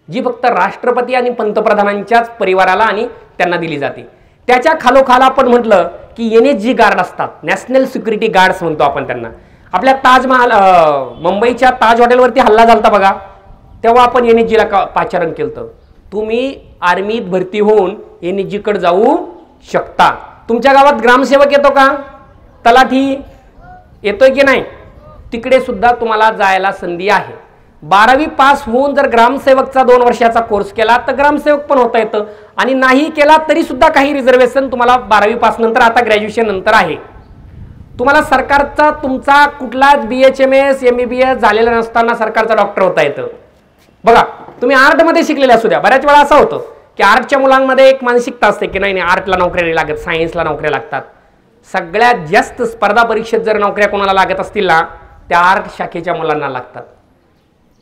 जी फक्त राष्ट्रपती आणि पंतप्रधानांच्याच परिवाराला आणि त्यांना दिली जाते. त्याच्या खालोखाल आपण म्हटलं की NSG गार्ड असतात, नॅशनल सिक्युरिटी गार्ड्स म्हणतो आपण त्यांना. आपल्या ताजमहाल मुंबईच्या ताज हॉटेलवरती हल्ला झालता बघा, तेव्हा आपण NSGला पाचारण केलं. तुम्ही आर्मीत भरती होऊन NSGकडे जाऊ शकता. तुमच्या गावात ग्रामसेवक येतो का, तलाठी येतोय की नाही, तिकडे सुद्धा तुम्हाला जायला संधी आहे. 12वी पास होऊन जर ग्रामसेवकचा 2 वर्षाचा कोर्स केला तर ग्रामसेवक पण होता येतं आणि नाही केला तरी सुद्धा काही रिझर्वेशन तुम्हाला 12वी पास नंतर, आता ग्रॅज्युएशन नंतर आहे. तुम्हाला सरकारचा तुमचा कुठलाच BHMS MBBS झालेला नसताना सरकारचा डॉक्टर होता येतं. बघा, तुम्ही आर्टमध्ये शिकलेले असू द्या, बऱ्याच वेळा असं होतं की आर्टच्या मुलांमध्ये एक मानसिकता असते की नाही आर्टला नोकऱ्या नाही लागत, सायन्सला नोकऱ्या लागतात. सगळ्यात जास्त स्पर्धा परीक्षेत जर नोकऱ्या कोणाला लागत असतील ना, त्या आर्ट शाखेच्या मुलांना लागतात.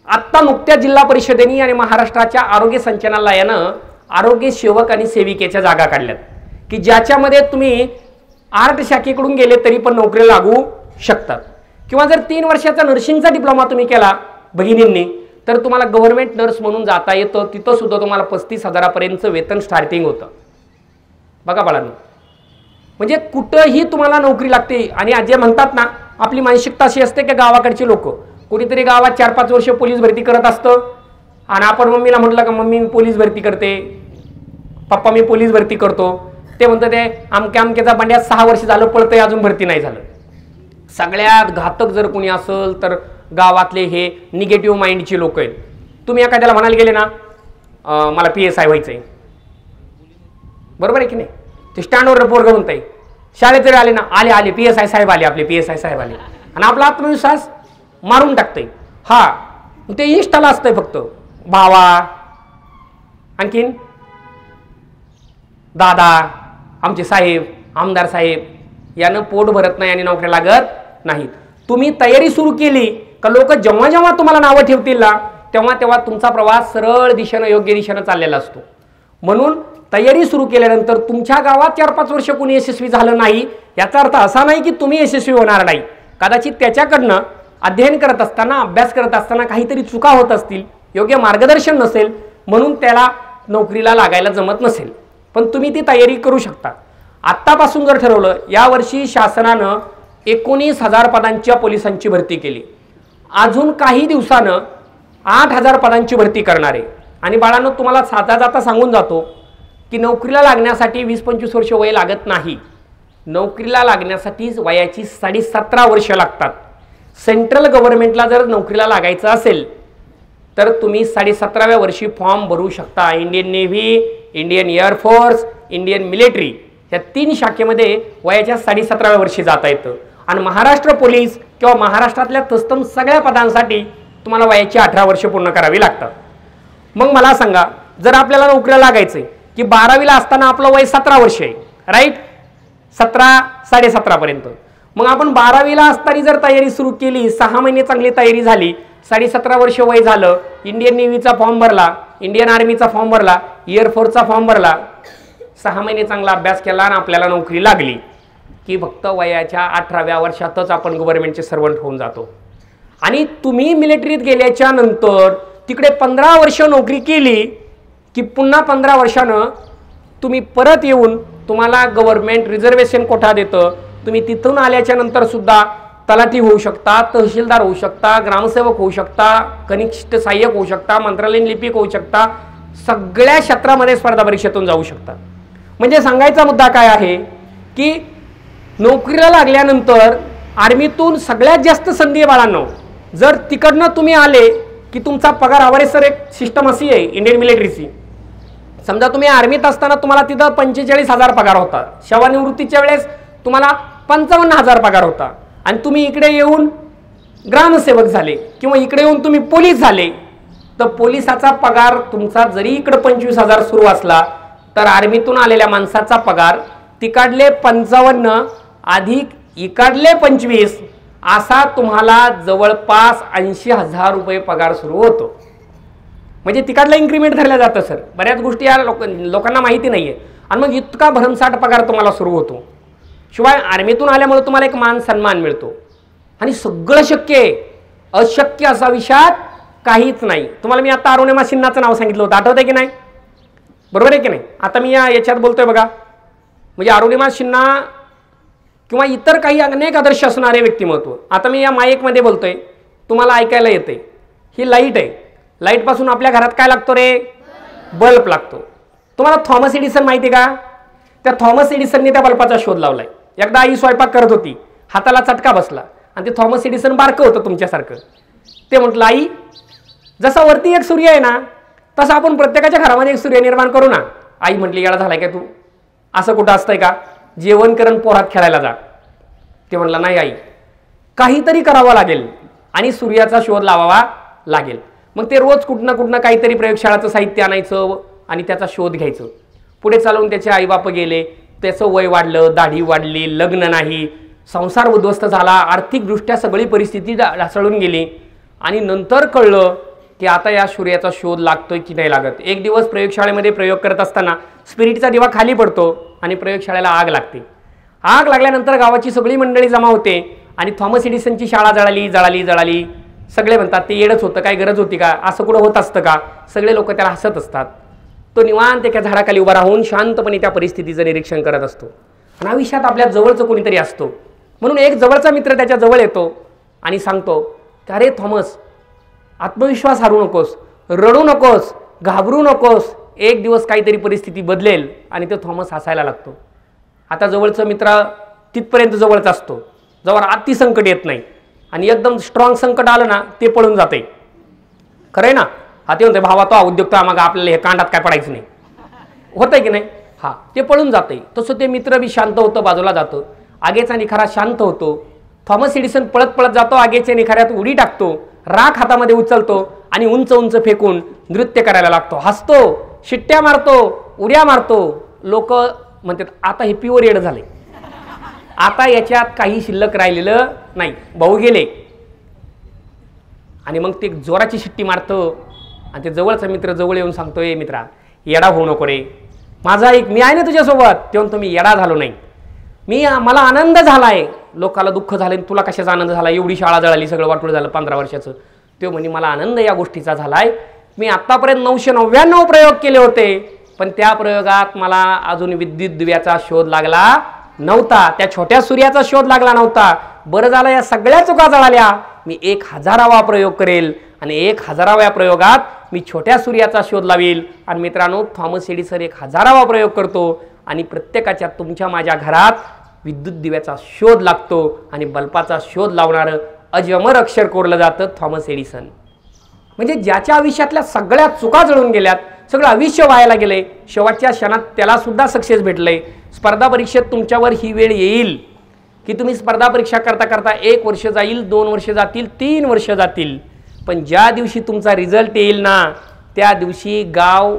आत्ता नुकत्या जिल्हा परिषदेने आणि महाराष्ट्राच्या आरोग्य संचालनालयानं आरोग्य सेवक आणि सेविकेच्या जागा काढल्यात की ज्याच्यामध्ये तुम्ही आर्ट शाखेकडून गेले तरी पण नोकरी लागू शकतात. किंवा जर 3 वर्षाचा नर्सिंगचा डिप्लोमा तुम्ही केला भगिनींनी तर तुम्हाला गव्हर्नमेंट नर्स म्हणून जाता येतं. तिथं सुद्धा तुम्हाला 35,000पर्यंत वेतन स्टार्टिंग होतं. बघा बाळांनो, म्हणजे कुठंही तुम्हाला नोकरी लागते. आणि जे म्हणतात ना, आपली मानसिकता अशी असते की गावाकडची लोक कोणीतरी गावात 4-5 वर्ष पोलीस भरती करत असतं आणि आपण मम्मीला म्हटलं का मम्मी मी पोलीस भरती करते, पप्पा मी पोलीस भरती करतो, ते म्हणतं ते अमक्या अमक्याचा बंड्यात 6 वर्ष झालं पळतंय अजून भरती नाही झालं. सगळ्यात घातक जर कोणी असेल तर गावातले हे निगेटिव्ह माइंडची लोक आहेत. तुम्ही एखाद्याला म्हणायला गेले ना मला PSI व्हायचंय, बरोबर आहे की नाही, ते स्टँडवर पोरगं म्हणताय, शाळेत जरी आले ना आले PSI साहेब आले, आपले PSI साहेब आले, आणि आपला आत्मविश्वास मारून टाकतंय. हा ते इंस्टाला असतंय फक्त भावा, आणखीन दादा, आमचे साहेब, आमदार साहेब, यानं पोट भरत नाही आणि नोकऱ्या लागत नाहीत. तुम्ही तयारी सुरू केली का लोक जेव्हा जेव्हा तुम्हाला नावं ठेवतील ना तेव्हा तेव्हा तुमचा प्रवास सरळ दिशेनं योग्य दिशेनं चाललेला असतो. म्हणून तयारी सुरू केल्यानंतर तुमच्या गावात 4-5 वर्ष कोणी यशस्वी झालं नाही याचा अर्थ असा नाही की तुम्ही यशस्वी होणार नाही. कदाचित त्याच्याकडनं अध्ययन करत असताना, अभ्यास करत असताना काहीतरी चुका होत असतील, योग्य मार्गदर्शन नसेल, म्हणून त्याला नोकरीला लागायला जमत नसेल. पण तुम्ही ती तयारी करू शकता. आत्तापासून जर ठरवलं, यावर्षी शासनानं 19,000 पदांच्या पोलिसांची भरती केली, अजून काही दिवसानं 8,000 पदांची भरती करणार आहे. आणि बाळांनो, तुम्हाला साधा जाता सांगून जातो की नोकरीला लागण्यासाठी 20-25 वर्ष वय लागत नाही. नोकरीला लागण्यासाठी वयाची 17.5 वर्ष लागतात. सेंट्रल गव्हर्नमेंटला जर नोकरीला लागायचं असेल तर तुम्ही 17व्या वर्षी फॉर्म भरू शकता. Indian navy, Indian air force, Indian military या 3 शाखेमध्ये वयाच्या 17व्या वर्षी जाता येतं. आणि महाराष्ट्र पोलीस किंवा महाराष्ट्रातल्या तत्सम सगळ्या पदांसाठी तुम्हाला वयाची 18 वर्ष पूर्ण करावी लागतात. मग मला सांगा, जर आपल्याला नोकरीला लागायचंय की 12वीला असताना आपलं वय 17 वर्ष आहे, राईट, 17-17.5 पर्यंत, मग आपण 12वीला असताना जर तयारी सुरू केली, 6 महिने चांगली तयारी झाली, 17.5 वर्ष वय झालं, इंडियन नेव्हीचा फॉर्म भरला, इंडियन आर्मीचा फॉर्म भरला, एअरफोर्सचा फॉर्म भरला, 6 महिने चांगला अभ्यास केला आणि आपल्याला नोकरी लागली की फक्त वयाच्या 18व्या वर्षातच आपण गव्हर्नमेंटचे सर्वंट होऊन जातो. आणि तुम्ही मिलिटरीत गेल्याच्या नंतर तिकडे 15 वर्ष नोकरी केली की पुन्हा 15 वर्षानं तुम्ही परत येऊन तुम्हाला गव्हर्नमेंट रिझर्वेशन कोटा देतं. तुम्ही तिथून आल्याच्या नंतर सुद्धा तलाठी होऊ शकता, तहसीलदार होऊ शकता, ग्रामसेवक होऊ शकता, कनिष्ठ सहाय्यक होऊ शकता, मंत्रालयीन लिपिक होऊ शकता, सगळ्या क्षेत्रामध्ये स्पर्धा परीक्षेतून जाऊ शकता. म्हणजे सांगायचा मुद्दा काय आहे की नोकरीला लागल्यानंतर आर्मीतून सगळ्यात जास्त संधी आहे बाळांनो. जर तिकडनं तुम्ही आले की तुमचा पगार आवारे सर, एक सिस्टम अशी आहे इंडियन मिलिटरीची, समजा तुम्ही आर्मीत असताना तुम्हाला तिथं 45,000 पगार होता, सेवानिवृत्तीच्या वेळेस तुम्हाला 55,000 पगार होता, आणि तुम्ही इकडे येऊन ग्रामसेवक झाले किंवा इकडे येऊन तुम्ही पोलीस झाले, तर पोलिसाचा पगार तुमचा जरी इकडे 25,000 सुरू असला तर आर्मीतून आलेल्या माणसाचा पगार तिकडले 55 अधिक इकडले 25 असा तुम्हाला जवळपास 80,000 रुपये पगार सुरू होतो. म्हणजे तिकडला इन्क्रीमेंट धरल्या जातं सर. बऱ्याच गोष्टी या लोकांना माहिती नाही आहे. आणि मग इतका भरमसाठ पगार तुम्हाला सुरू होतो. शिवाय आर्मीतून आल्यामुळे तुम्हाला एक मान सन्मान मिळतो आणि सगळं शक्य आहे. अशक्य असा विषयात काहीच नाही. तुम्हाला मी आता अरुणिमा सिन्हाचं नाव सांगितलं होतं, आठवत आहे की नाही? बरोबर आहे की नाही? आता मी याच्यात बोलतोय बघा, म्हणजे अरुणिमा सिन्हा किंवा इतर काही अनेक आदर्श असणारे व्यक्तिमत्व. आता मी या माईकमध्ये बोलतोय, तुम्हाला ऐकायला येते. ही लाईट आहे, लाईटपासून आपल्या घरात काय लागतो रे? बल्ब लागतो. तुम्हाला थॉमस एडिसन माहिती का? त्या थॉमस एडिसनने त्या बल्बाचा शोध लावलाय. एकदा आई स्वयंपाक करत होती, हाताला चटका बसला आणि ते थॉमस एडिसन बारकं होतं तुमच्यासारखं. ते म्हटलं, आई जसा वरती एक सूर्य आहे ना तसं आपण प्रत्येकाच्या घरामध्ये एक सूर्य निर्माण करू ना. आई म्हटली, येडा झालाय का तू? असं कुठं असतंय का? जेवण करून पोरात खेळायला जा. ते म्हणला नाही आई, काहीतरी करावं लागेल आणि सूर्याचा शोध लावावा लागेल. मग ते रोज कुठनं काहीतरी प्रयोगशाळाचं साहित्य आणायचं आणि त्याचा शोध घ्यायचं. पुढे चालवून त्याचे आईबाप गेले, त्याचं वय वाढलं, दाढी वाढली, लग्न नाही, संसार उद्ध्वस्त झाला, आर्थिकदृष्ट्या सगळी परिस्थिती ढासळून गेली. आणि नंतर कळलं की आता या सूर्याचा शोध लागतोय की नाही लागत. एक दिवस प्रयोगशाळेमध्ये प्रयोग करत असताना स्पिरिटचा दिवा खाली पडतो आणि प्रयोगशाळेला आग लागते. आग लागल्यानंतर गावाची सगळी मंडळी जमा होते आणि थॉमस एडिसनची शाळा जळाली. सगळे म्हणतात ते येडच होतं, काय गरज होती का, असं कुठं होत असतं का. सगळे लोक त्याला हसत असतात. तो निवांत एका झाडाखाली उभा राहून शांतपणे त्या परिस्थितीचं निरीक्षण करत असतो. आणि आयुष्यात आपल्या जवळचं कोणीतरी असतो. म्हणून एक जवळचा मित्र त्याच्या जवळ येतो आणि सांगतो, अरे थॉमस, आत्मविश्वास हारू नकोस, रडू नकोस, घाबरू नकोस, एक दिवस काहीतरी परिस्थिती बदलेल. आणि तो थॉमस हसायला लागतो. आता जवळचा मित्र तिथपर्यंत जवळचा असतो जवळ अति संकट येत नाही, आणि एकदम स्ट्रॉंग संकट आलं ना ते पळून जाते. खरंय ना. हा ते म्हणते, भावा तो उद्योग तर मग आपल्याला हे कांडात काय पडायचं नाही, होतंय की नाही. हा ते पळून जाते. तसं ते मित्र बी शांत होतं, बाजूला जातं. आगेचा निखारा शांत होतो. थॉमस एडिसन पळत जातो, आगेच्या निखाऱ्यात उडी टाकतो, राख हातामध्ये उचलतो आणि उंच उंच फेकून नृत्य करायला लागतो. हसतो, शिट्ट्या मारतो, उड्या मारतो. लोक म्हणतात आता हे प्युअर येड झाले, आता याच्यात काही शिल्लक राहिलेलं नाही, भाऊ गेले. आणि मग ते जोराची शिट्टी मारतो आणि ते जवळचा मित्र जवळ येऊन सांगतो, ए मित्रा, येडा होऊ नको रे, माझा एक मी आहे ना तुझ्यासोबत. ते म्हणतो मी येडा झालो नाही, मला आनंद झालाय. लोकाला दुःख झाले, तुला कशाचा आनंद झाला, एवढी शाळा जळाली, सगळं वाटोळ झालं 15 वर्षाचं. तो म्हणे मला आनंद या गोष्टीचा झालाय, मी आतापर्यंत 999 प्रयोग केले होते, पण त्या प्रयोगात मला अजून विद्युत दिव्याचा शोध लागला नव्हता, त्या छोट्या सूर्याचा शोध लागला नव्हता. बरं झालं या सगळ्या चुका जळाल्या. मी 1000वा प्रयोग करेल आणि 1000व्या प्रयोगात मी छोट्या सूर्याचा शोध लावेल. आणि मित्रांनो, थॉमस एडिसन 1000वा प्रयोग करतो आणि प्रत्येकाच्या तुमच्या माझ्या घरात विद्युत दिव्याचा शोध लागतो आणि बल्बाचा शोध लावणारं अजमर अक्षर कोरलं जातं थॉमस एडिसन. म्हणजे ज्याच्या आयुष्यातल्या सगळ्या चुका जळून गेल्यात, सगळं आयुष्य व्हायला गेले, शेवटच्या क्षणात त्याला सुद्धा सक्सेस भेटले. स्पर्धा परीक्षेत तुमच्यावर ही वेळ येईल की तुम्ही स्पर्धा परीक्षा करता करता 1 वर्ष जाईल, 2 वर्ष जातील, 3 वर्ष जातील, पण ज्या दिवशी तुमचा रिझल्ट येईल ना, त्या दिवशी गाव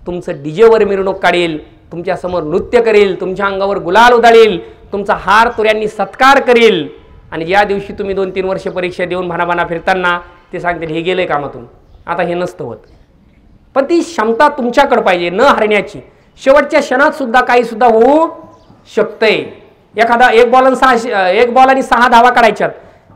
तुमचं डीजेवर मिरवणूक काढेल, तुमच्यासमोर नृत्य करेल, तुमच्या अंगावर गुलाल उधळेल, तुमचा हार तुऱ्यांनी सत्कार करेल. आणि ज्या दिवशी तुम्ही 2-3 वर्ष परीक्षा देऊन भानाभाना फिरताना ते सांगतील हे गेलंय कामातून, आता हे नसतं होत. पण ती क्षमता तुमच्याकडे पाहिजे न हारण्याची. शेवटच्या क्षणात सुद्धा काही सुद्धा होऊ शकतंय. एक बॉल आणि 6 धावा काढायच्यात,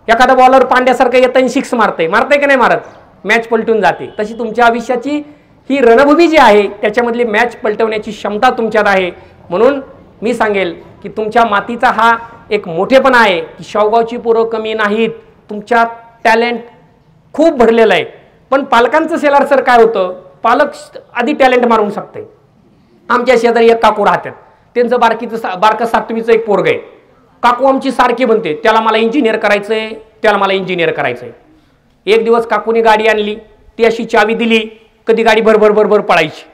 एखादा बॉलर पांड्यासारखं येतं आणि 6 मारतंय की नाही मारत, मॅच पलटून जाते. तशी तुमच्या आयुष्याची ही रणभूमी जी आहे त्याच्यामधली मॅच पलटवण्याची क्षमता तुमच्यात आहे. म्हणून मी सांगेल की तुमच्या मातीचा हा एक मोठेपणा आहे की शावगावची पोरं कमी नाहीत, तुमच्यात टॅलेंट खूप भरलेलं आहे. पण पालकांचं सेलार सर काय होतं, पालक आधी टॅलेंट मारून शकते. आमच्या शेजारी एक काकू राहतात, त्यांचं बारकं 7वीचं एक पोरग आहे. काकू आमची सारखी म्हणते, त्याला मला इंजिनियर करायचंय, त्याला मला इंजिनियर करायचंय. एक दिवस काकूने गाडी आणली, ती अशी चावी दिली, कधी गाडी भरभर पळायची.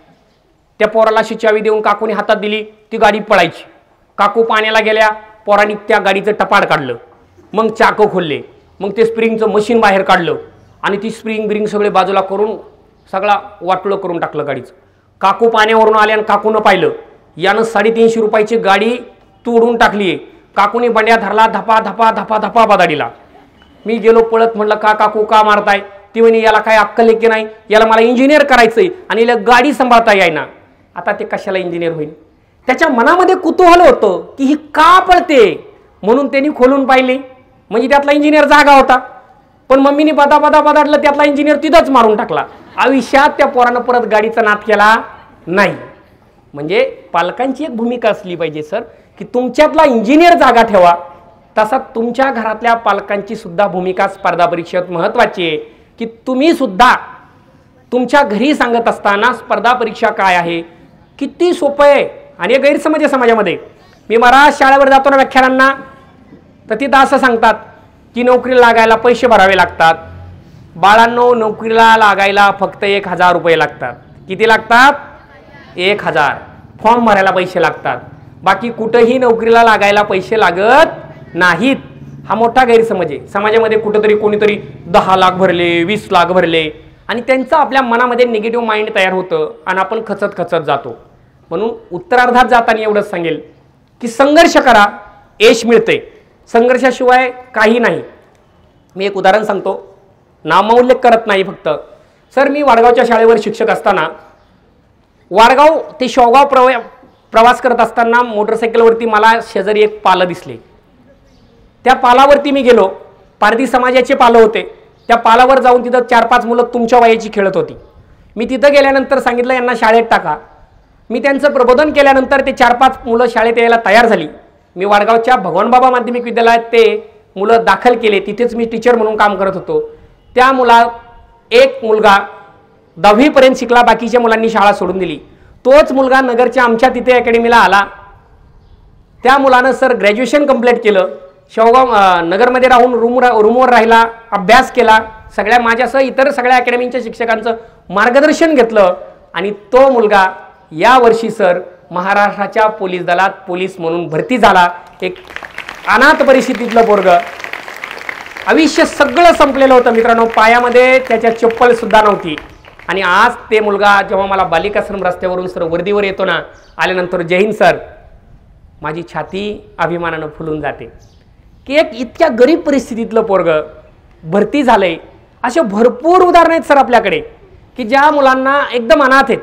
त्या पोराला अशी चावी देऊन काकूने हातात दिली, ती गाडी पळायची. काकू पाण्याला गेल्या, पोरांनी त्या गाडीचं टपाड काढलं, मग चाकं खोलले, मग ते स्प्रिंगचं मशीन बाहेर काढलं आणि ती स्प्रिंग सगळे बाजूला करून सगळा वाटोळं करून टाकलं गाडीचं. काकू पाण्यावरून आले आणि काकूनं पाहिलं, यानं 350 रुपयाची गाडी तोडून टाकली. काकूने बंड्या धरला, धपा धपा धपा धपा बदाडीला. मी गेलो पळत, म्हणलं का काकू का मारताय. ती म्हणे याला काय अक्कल की नाही, याला मला इंजिनियर करायचंय आणि याला गाडी सांभाळता येईना. आता ते कशाला इंजिनियर होईल. त्याच्या मनामध्ये कुतूहल होतं की ही का पळते, म्हणून त्यांनी खोलून पाहिली, म्हणजे त्यातला इंजिनियर जागा होता. पण मम्मीने बदाडलं, त्यातला इंजिनियर तिथंच मारून टाकला. आयुष्यात त्या पोरानं परत गाडीचा नाद केला नाही. म्हणजे पालकांची एक भूमिका असली पाहिजे सर की तुमच्यातला इंजिनियर जागा ठेवा. तसा तुमच्या घरातल्या पालकांची सुद्धा भूमिका स्पर्धा परीक्षेत महत्त्वाची आहे की तुम्ही सुद्धा तुमच्या घरी सांगत असताना स्पर्धा परीक्षा काय आहे, किती सोपं आहे. आणि एक गैरसमज आहे समाजामध्ये. मी मराठी शाळेवर जातो ना व्याख्यानांना, तर तिथं असं सांगतात की नोकरीला लागायला पैसे भरावे लागतात. बाळांनो, नोकरीला लागायला फक्त 1000 रुपये लागतात. किती लागतात? 1000. फॉर्म भरायला पैसे लागतात. बाकी कुठंही नोकरीला लागायला पैसे लागत नाहीत. हा मोठा गैरसमज आहे. समाजामध्ये कुठेतरी कोणीतरी 10 लाख भरले, 20 लाख भरले आणि त्यांचं आपल्या मनामध्ये निगेटिव्ह माइंड तयार होतं आणि आपण खचत खचत जातो. म्हणून उत्तरार्धात जाताना एवढंच सांगेल की संघर्ष करा, यश मिळते. संघर्षाशिवाय काही नाही. मी एक उदाहरण सांगतो, नामोल्लेख करत नाही फक्त. सर, मी वाडगावच्या शाळेवर शिक्षक असताना वाडगाव ते शेवगाव प्रवास करत असताना मोटरसायकलवरती मला शेजारी एक पालं दिसले. त्या पालावरती मी गेलो. पारधी समाजाचे पालं होते. त्या पालावर जाऊन तिथं 4-5 मुलं तुमच्या वयाची खेळत होती. मी तिथं गेल्यानंतर सांगितलं यांना शाळेत टाका. मी त्यांचं प्रबोधन केल्यानंतर ते 4-5 मुलं शाळेत यायला तयार झाली. मी वाडगावच्या भगवानबाबा माध्यमिक विद्यालयात ते मुलं दाखल केले. तिथेच मी टीचर म्हणून काम करत होतो. त्या एक मुलगा 10वी पर्यंत शिकला, बाकीच्या मुलांनी शाळा सोडून दिली. तोच मुलगा नगरच्या आमच्या तिथे अकॅडमीला आला. त्या मुलानं सर ग्रॅज्युएशन कंप्लीट केलं. शेवगाव नगरमध्ये राहून रूमवर राहिला, अभ्यास केला. सगळ्या माझ्यासह इतर सगळ्या अकॅडमीच्या शिक्षकांचं मार्गदर्शन घेतलं आणि तो मुलगा या वर्षी सर महाराष्ट्राच्या पोलीस दलात पोलीस म्हणून भरती झाला. एक अनाथ परिस्थितीतलं पोरगं. आयुष्य सगळं संपलेलं होतं मित्रांनो. पायामध्ये त्याच्या चप्पल सुद्धा नव्हती. आणि आज ते मुलगा जेव्हा मला बालिकाश्रम रस्त्यावरून सर वर्दीवर येतो ना, आल्यानंतर जय हिंद सर, माझी छाती अभिमानानं फुलून जाते की एक इतक्या गरीब परिस्थितीतलं पोरगं भरती झालंय. असे भरपूर उदाहरणं आहेत सर आपल्याकडे की ज्या मुलांना एकदम अनाथ आहेत.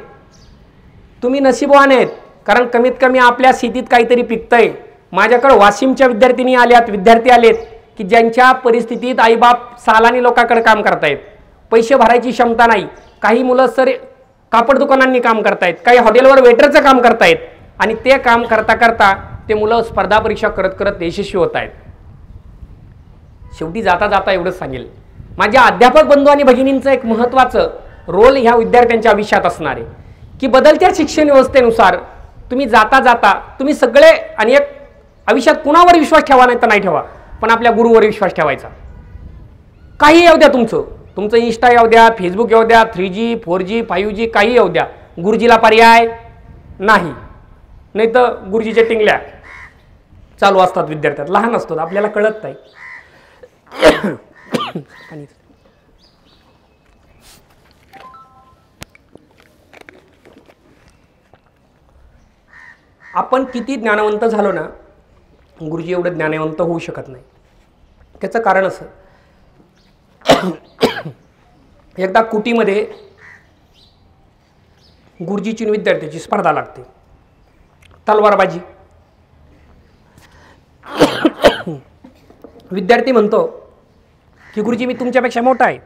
तुम्ही नशीबवान आहेत, कारण कमीत कमी आपल्या शेतीत काहीतरी पिकतंय. माझ्याकडे वाशिमच्या विद्यार्थी आलेत की ज्यांच्या परिस्थितीत आईबाप सालानी लोकांकडे काम करतायत, पैसे भरायची क्षमता नाही. काही मुलं सर कापड दुकानांनी काम करतायत, काही हॉटेलवर वेटरचं काम करतायत आणि ते काम करता करता ते मुलं स्पर्धा परीक्षा करत करत यशस्वी होत आहेत. शेवटी जाता जाता एवढंच सांगेल, माझ्या अध्यापक बंधू आणि भगिनींचं एक महत्त्वाचं रोल ह्या विद्यार्थ्यांच्या आयुष्यात असणार आहे की बदलत्या शिक्षण व्यवस्थेनुसार तुम्ही जाता जाता तुम्ही सगळे आणि एक आयुष्यात कुणावर विश्वास ठेवा नाही तर नाही ठेवा, पण आपल्या गुरुवर विश्वास ठेवायचा. काही येऊ द्या, तुमचं इंस्टा येऊ द्या, फेसबुक येऊ द्या, 3G 4G 5G काही येऊ द्या, गुरुजीला पर्याय नाही. नाही तर गुरुजीच्या टिंगल्या चालू असतात विद्यार्थ्यात. लहान असतात, आपल्याला कळत नाही. आपण किती ज्ञानवंत झालो ना, गुरुजी एवढं ज्ञानवंत होऊ शकत नाही. त्याचं कारण असं, एकदा कुटीमध्ये गुरुजीची आणि विद्यार्थ्याची स्पर्धा लागते, तलवारबाजी. विद्यार्थी म्हणतो की गुरुजी मी तुमच्यापेक्षा मोठा आहे,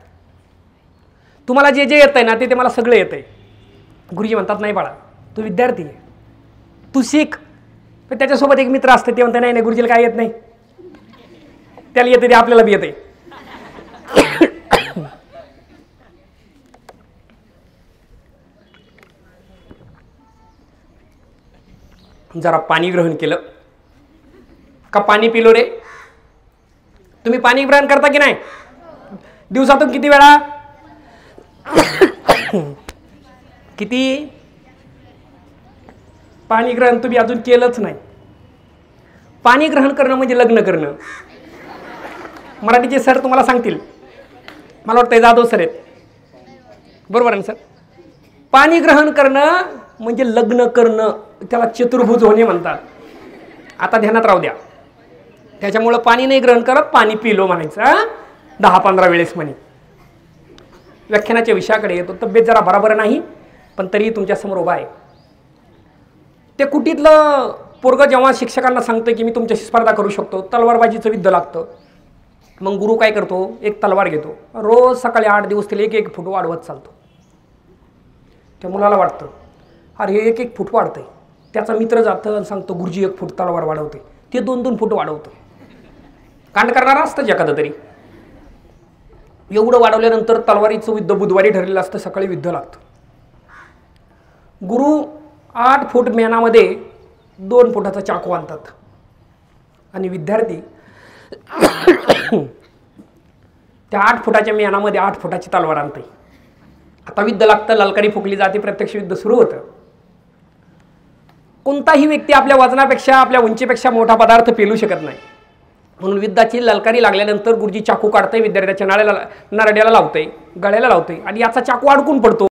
तुम्हाला जे जे येत आहे ना ते मला सगळं येत आहे. गुरुजी म्हणतात नाही बाळा, तू विद्यार्थी आहे, तू शिक. पण त्याच्यासोबत एक मित्र असते, ते म्हणते नाही नाही गुरुजीला काय येत नाही, त्याला येते ते आपल्याला बी येते. जरा पाणी ग्रहण केलं का, पाणी पिलो रे. तुम्ही पाणी ग्रहण करता की नाही? दिवसातून किती वेळा? किती पाणी ग्रहण तुम्ही अजून केलंच नाही. पाणी ग्रहण करणं म्हणजे लग्न करणं. मराठीचे सर तुम्हाला सांगतील, मला वाटतं जाधव सर आहेत, बरोबर आहे सर? पाणी ग्रहण करणं म्हणजे लग्न करणं, त्याला चतुर्भुज होणे म्हणतात. आता ध्यानात राहू द्या. त्याच्यामुळं पाणी नाही ग्रहण करत, पाणी पिलो म्हणायचं 10-15 वेळेस म्हणे. व्याख्यानाच्या विषयाकडे येतो. तब्येत जरा बरोबर नाही, पण तरीही तुमच्यासमोर उभा आहे. ते कुटीतलं पोरगं जेव्हा शिक्षकांना सांगतं की मी तुमच्याशी स्पर्धा करू शकतो, तलवारबाजीचं युद्ध लागतं. मग गुरु काय करतो, एक तलवार घेतो, रोज सकाळी 8 दिवस तिला 1-1 फूट वाढवत चालतो. त्या मुलाला वाटतं अरे हे 1-1 फूट वाढतंय. त्याचा मित्र जातं आणि सांगतो गुरुजी 1 फूट तलवार वाढवते. ते 2-2 फूट वाढवतं. कांड करणारा असतं एखादं तरी. एवढं वाढवल्यानंतर तलवारीचं युद्ध बुधवारी ठरलेलं असतं, सकाळी युद्ध लागतं. गुरु 8 फूट मेनामध्ये 2 फुटाचा चाकू आणतात आणि विद्यार्थी त्या 8 फुटाच्या मेनामध्ये 8 फुटाची तलवार आणते. आता युद्ध लागतं, ललकारी फुकली जाते, प्रत्यक्ष युद्ध सुरू होतं. कोणताही व्यक्ती आपल्या वजनापेक्षा आपल्या उंचीपेक्षा मोठा पदार्थ पेलू शकत नाही. म्हणून विद्याची ललकारी लागल्यानंतर गुरुजी चाकू काढतंय, विद्यार्थ्याच्या नरड्याला लावतंय, गळ्याला लावतंय आणि याचा चाकू अडकून पडतो.